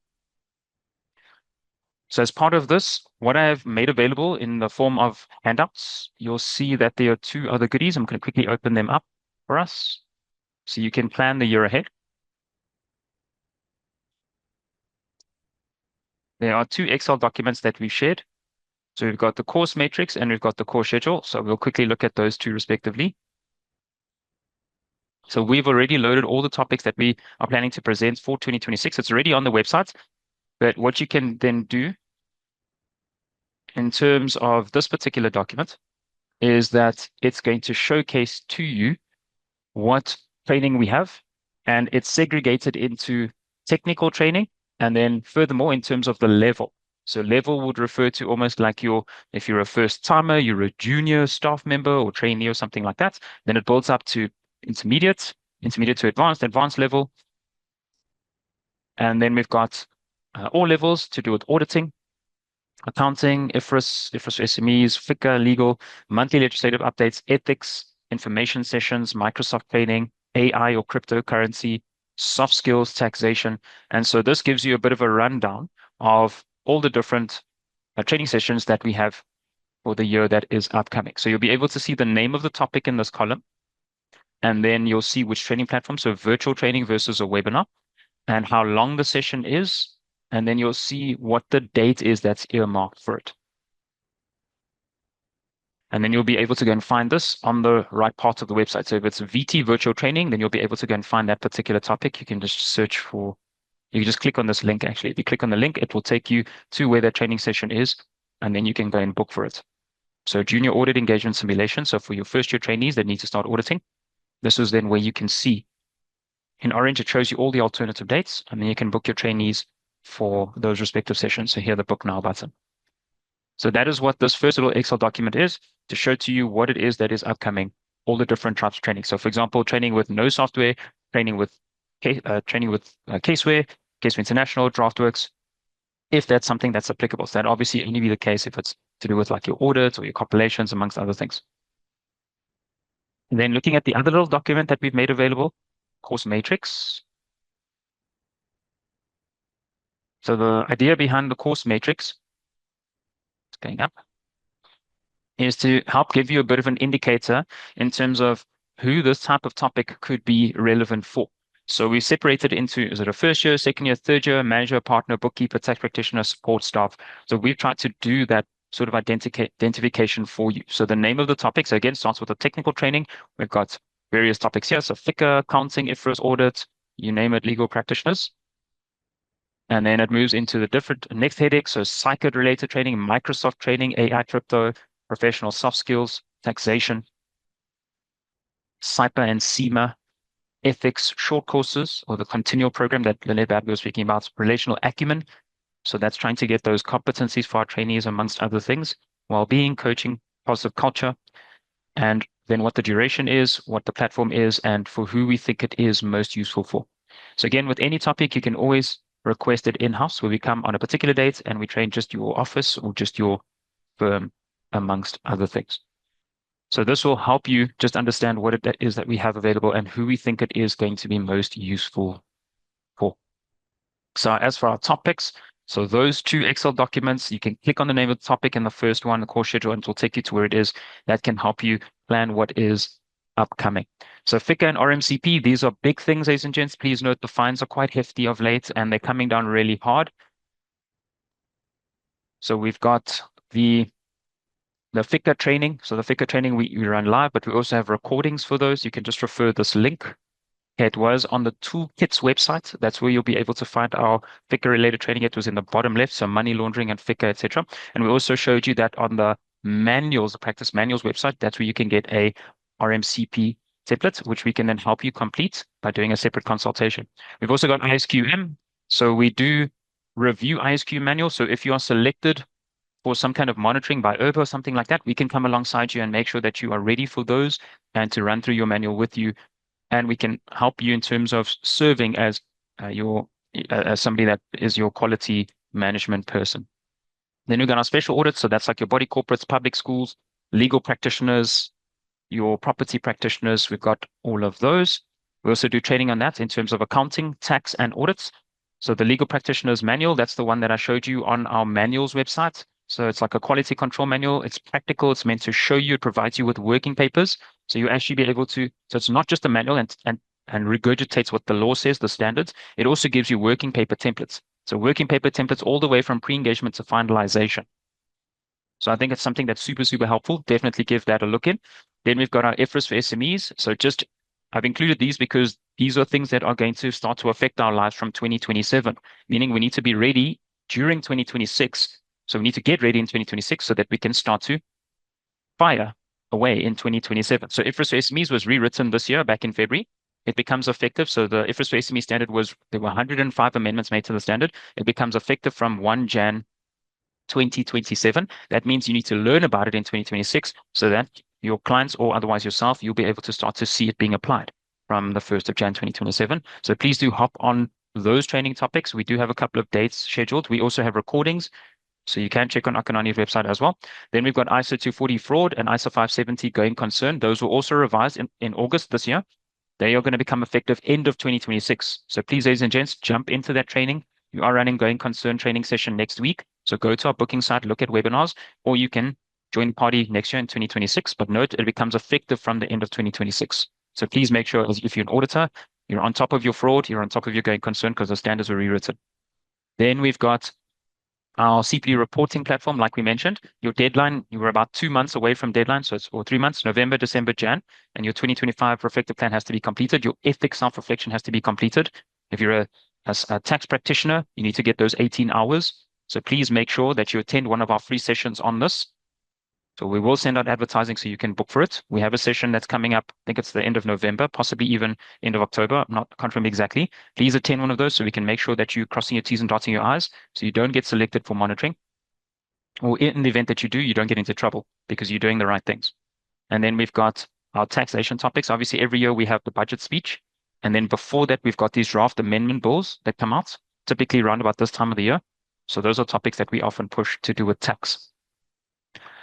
So as part of this, what I have made available in the form of handouts, you'll see that there are two other goodies. I'm going to quickly open them up for us so you can plan the year ahead. There are two Excel documents that we've shared. So we've got the course matrix and we've got the course schedule. So we'll quickly look at those two respectively. So we've already loaded all the topics that we are planning to present for 2026. It's already on the website. But what you can then do in terms of this particular document is that it's going to showcase to you what training we have, and it's segregated into technical training, and then furthermore in terms of the level. So level would refer to almost like if you're a first timer, you're a junior staff member or trainee or something like that, then it builds up to intermediate to advanced level. And then we've got all levels to do with auditing, accounting, IFRS for SMEs, FICA, legal, monthly legislative updates, ethics, information sessions, Microsoft training, AI or cryptocurrency, soft skills, taxation. And so this gives you a bit of a rundown of all the different training sessions that we have for the year that is upcoming. So you'll be able to see the name of the topic in this column, and then you'll see which training platform, so virtual training versus a webinar, and how long the session is, and then you'll see what the date is that's earmarked for it. And then you'll be able to go and find this on the right part of the website. So if it's VT virtual training, then you'll be able to go and find that particular topic. You can just search for, you can just click on this link actually. If you click on the link, it will take you to where that training session is, and then you can go and book for it. So junior audit engagement simulation. So for your first year trainees that need to start auditing, this is then where you can see in orange, it shows you all the alternative dates, and then you can book your trainees for those respective sessions. So here, the book now button. So that is what this first little Excel document is, to show to you what it is that is upcoming, all the different types of training. So for example, training with no software, training with caseware, Caseware International, DraftWorks, if that's something that's applicable. So that obviously only be the case if it's to do with like your audits or your compilations, amongst other things. And then looking at the other little document that we've made available, course matrix. So the idea behind the course matrix, it's going up, is to help give you a bit of an indicator in terms of who this type of topic could be relevant for. So we separated into, is it a first year, second year, third year, manager, partner, bookkeeper, tax practitioner, support staff. So we've tried to do that sort of identification for you. So the name of the topic, so again, starts with the technical training. We've got various topics here. So FICA, accounting, IFRS audit, you name it, legal practitioners. And then it moves into the different next headache. So psych related training, Microsoft training, AI, crypto, professional soft skills, taxation, CIPA and CIMA, ethics, short courses, or the continual program that Lynette Babby was speaking about, relational acumen. So that's trying to get those competencies for our trainees, amongst other things, well-being, coaching, positive culture, and then what the duration is, what the platform is, and for who we think it is most useful for. So again, with any topic, you can always request it in-house, where we come on a particular date and we train just your office or just your firm, amongst other things. So this will help you just understand what it is that we have available and who we think it is going to be most useful for. So as for our topics, so those two Excel documents, you can click on the name of the topic in the first one, the course schedule, and it will take you to where it is. That can help you plan what is upcoming. So FICA and RMCP, these are big things, ladies and gents. Please note the fines are quite hefty of late, and they're coming down really hard. So we've got the FICA training. So the FICA training we run live, but we also have recordings for those. You can just refer this link. It was on the Toolkits website. That's where you'll be able to find our FICA related training. It was in the bottom left, so money laundering and FICA, etc. And we also showed you that on the manuals, the practice manuals website. That's where you can get a RMCP template, which we can then help you complete by doing a separate consultation. We've also got ISQM. So we do review ISQ manual. So if you are selected for some kind of monitoring by IRBA or something like that, we can come alongside you and make sure that you are ready for those and to run through your manual with you. And we can help you in terms of serving as as somebody that is your quality management person. Then we've got our special audits. So that's like your body corporates, public schools, legal practitioners, your property practitioners. We've got all of those. We also do training on that in terms of accounting, tax, and audits. So the legal practitioners manual, that's the one that I showed you on our manuals website. So it's like a quality control manual. It's practical. It's meant to show you, it provides you with working papers. So you actually be able to, so it's not just a manual and regurgitates what the law says, the standards. It also gives you working paper templates. So working paper templates all the way from pre-engagement to finalization. So I think it's something that's super, super helpful. Definitely give that a look in. Then we've got our IFRS for SMEs. So I've included these because these are things that are going to start to affect our lives from 2027, meaning we need to be ready during 2026. So we need to get ready in 2026 so that we can start to fire away in 2027. So IFRS for SMEs was rewritten this year, back in February. It becomes effective. So the IFRS for SME standard there were 105 amendments made to the standard. It becomes effective from 1 Jan 2027. That means you need to learn about it in 2026 so that your clients or otherwise yourself, you'll be able to start to see it being applied from the 1st of Jan 2027. So please do hop on those training topics. We do have a couple of dates scheduled. We also have recordings, so you can check on Akanani's website as well. Then we've got ISO 240 fraud and ISO 570 going concern. Those were also revised in August this year. They are going to become effective end of 2026. So please, ladies and gents, jump into that training. You are running going concern training session next week. So go to our booking site, look at webinars, or you can join the party next year in 2026. But note, it becomes effective from the end of 2026. So please make sure, if you're an auditor, you're on top of your fraud, you're on top of your going concern because the standards were rewritten. Then we've got our CPD reporting platform, like we mentioned. Your deadline, you were about 2 months away from deadline, so or 3 months, November, December, Jan, and your 2025 reflective plan has to be completed. Your ethics self-reflection has to be completed. If you're a tax practitioner, you need to get those 18 hours. So please make sure that you attend one of our free sessions on this. So we will send out advertising so you can book for it. We have a session that's coming up. I think it's the end of November, possibly even end of October. Can't remember exactly. Please attend one of those so we can make sure that you're crossing your T's and dotting your I's so you don't get selected for monitoring. Or in the event that you do, you don't get into trouble because you're doing the right things. And then we've got our taxation topics. Obviously, every year we have the budget speech. And then before that, we've got these draft amendment bills that come out, typically around about this time of the year. So those are topics that we often push to do with tax.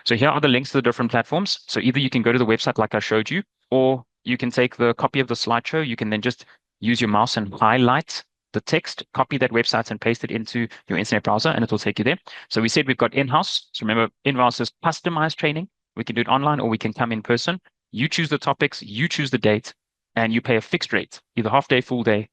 So here are the links to the different platforms. So either you can go to the website like I showed you, or you can take the copy of the slideshow. You can then just use your mouse and highlight the text, copy that website and paste it into your internet browser, and it will take you there. So we said we've got in-house. So remember, in-house is customized training. We can do it online or we can come in person. You choose the topics, you choose the date, and you pay a fixed rate, either half day, full day.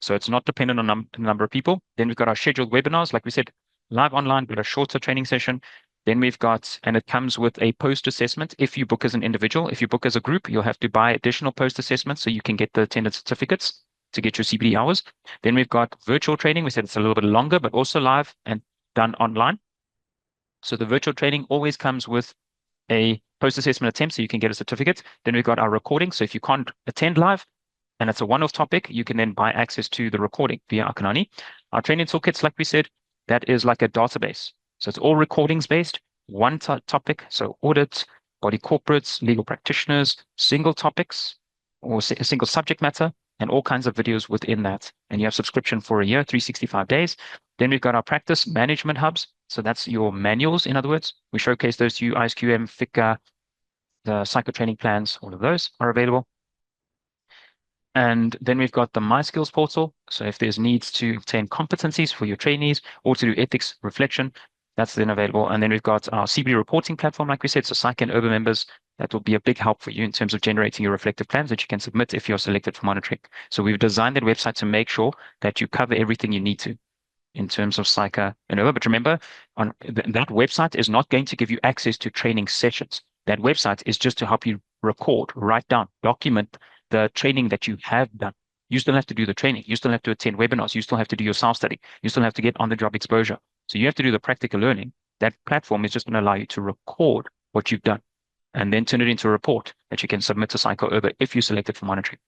So it's not dependent on the number of people. Then we've got our scheduled webinars, like we said, live online, but a shorter training session. Then we've got, and it comes with a post assessment. If you book as an individual, if you book as a group, you'll have to buy additional post assessments so you can get the attendance certificates to get your CPD hours. Then we've got virtual training. We said it's a little bit longer, but also live and done online. So the virtual training always comes with a post assessment attempt so you can get a certificate. Then we've got our recording. So if you can't attend live, and it's a one-off topic, you can then buy access to the recording via Akanani. Our training toolkits, like we said, that is like a database. So it's all recordings based, one topic. So audits, body corporates, legal practitioners, single topics or a single subject matter, and all kinds of videos within that. And you have subscription for a year, 365 days. Then we've got our practice management hubs. So that's your manuals, in other words. We showcase those to you, ISQM, FICA, the psycho training plans, all of those are available. And then we've got the My Skills portal. So if there's needs to obtain competencies for your trainees or to do ethics reflection, that's then available. And then we've got our CBD reporting platform, like we said, so Psych and Urban members, that will be a big help for you in terms of generating your reflective plans that you can submit if you're selected for monitoring. So we've designed that website to make sure that you cover everything you need to in terms of Psycha and Urban. But remember, on that website is not going to give you access to training sessions. That website is just to help you record, write down, document the training that you have done. You still have to do the training. You still have to attend webinars. You still have to do your self-study. You still have to get on-the-job exposure. So you have to do the practical learning. That platform is just going to allow you to record what you've done and then turn it into a report that you can submit to Psycho Urban if you select it for monitoring.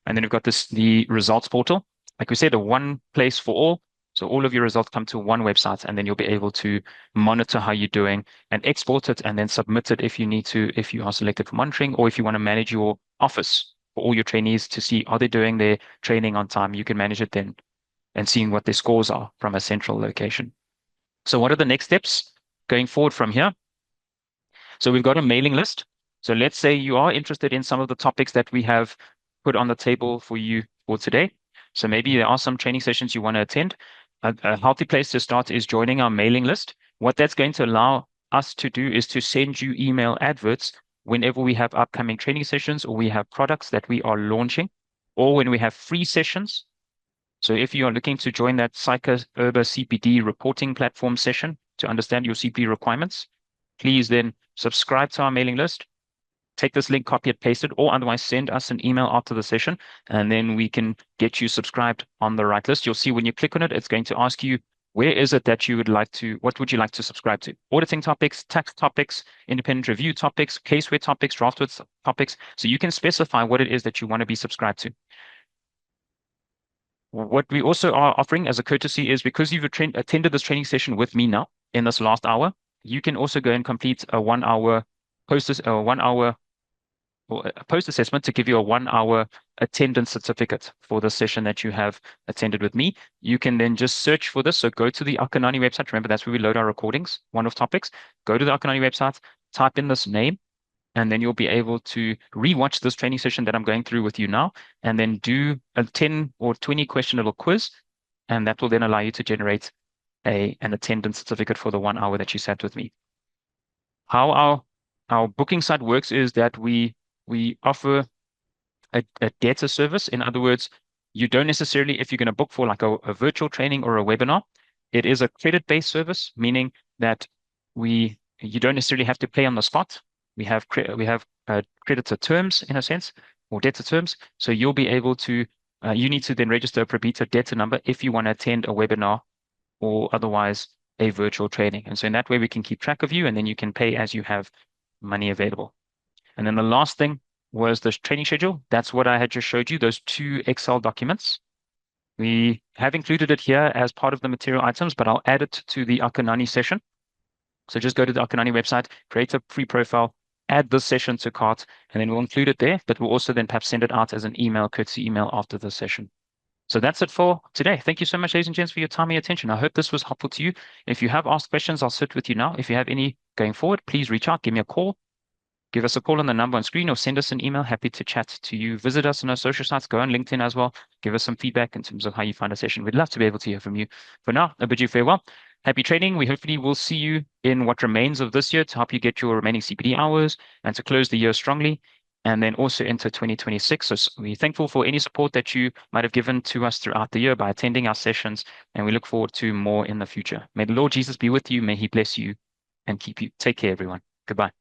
And then we've got the results portal. Like we said, a one place for all. So all of your results come to one website, and then you'll be able to monitor how you're doing and export it and then submit it if you need to, if you are selected for monitoring, or if you want to manage your office for all your trainees to see, are they doing their training on time? You can manage it then and seeing what their scores are from a central location. So what are the next steps going forward from here? So we've got a mailing list. So let's say you are interested in some of the topics that we have put on the table for you for today. So maybe there are some training sessions you want to attend. A healthy place to start is joining our mailing list. What that's going to allow us to do is to send you email adverts whenever we have upcoming training sessions or we have products that we are launching, or when we have free sessions. So if you are looking to join that Psycho Urban CPD reporting platform session to understand your CPD requirements, please then subscribe to our mailing list. Take this link, copy it, paste it, or otherwise send us an email after the session, and then we can get you subscribed on the right list. You'll see when you click on it, it's going to ask you, where is it that you would like to, what would you like to subscribe to? Auditing topics, tax topics, independent review topics, caseware topics, draftware topics. So you can specify what it is that you want to be subscribed to. What we also are offering as a courtesy is because you've attended this training session with me now in this last hour, you can also go and complete a 1 hour post assessment to give you a 1 hour attendance certificate for the session that you have attended with me. You can then just search for this. So go to the Akanani website. Remember, that's where we load our recordings, one-off topics. Go to the Akanani website, type in this name, and then you'll be able to rewatch this training session that I'm going through with you now, and then do a 10 or 20 question little quiz. And that will then allow you to generate an attendance certificate for the 1 hour that you sat with me. How our booking site works is that we offer a data service. In other words, You don't necessarily, if you're going to book for like a virtual training or a webinar, it is a credit-based service, meaning that you don't necessarily have to pay on the spot. We have creditor terms in a sense, or debtor terms. So you'll be able to, you need to then register a ProBeta debtor number if you want to attend a webinar or otherwise a virtual training. And so in that way, we can keep track of you, and then you can pay as you have money available. And then the last thing was the training schedule. That's what I had just showed you, those 2 Excel documents. We have included it here as part of the material items, but I'll add it to the Akanani session. So just go to the Akanani website, create a free profile, add this session to cart, and then we'll include it there, but we'll also then perhaps send it out as an email, courtesy email after the session. So that's it for today. Thank you so much, ladies and gents, for your time and your attention. I hope this was helpful to you. If you have asked questions, I'll sit with you now. If you have any going forward, please reach out, give me a call. Give us a call on the number on screen or send us an email. Happy to chat to you. Visit us on our social sites. Go on LinkedIn as well. Give us some feedback in terms of how you find a session. We'd love to be able to hear from you. For now, I bid you farewell. Happy trading. We hopefully will see you in what remains of this year to help you get your remaining CPD hours and to close the year strongly, and then also into 2026. So we're thankful for any support that you might have given to us throughout the year by attending our sessions, and we look forward to more in the future. May the Lord Jesus be with you. May he bless you and keep you. Take care, everyone. Goodbye.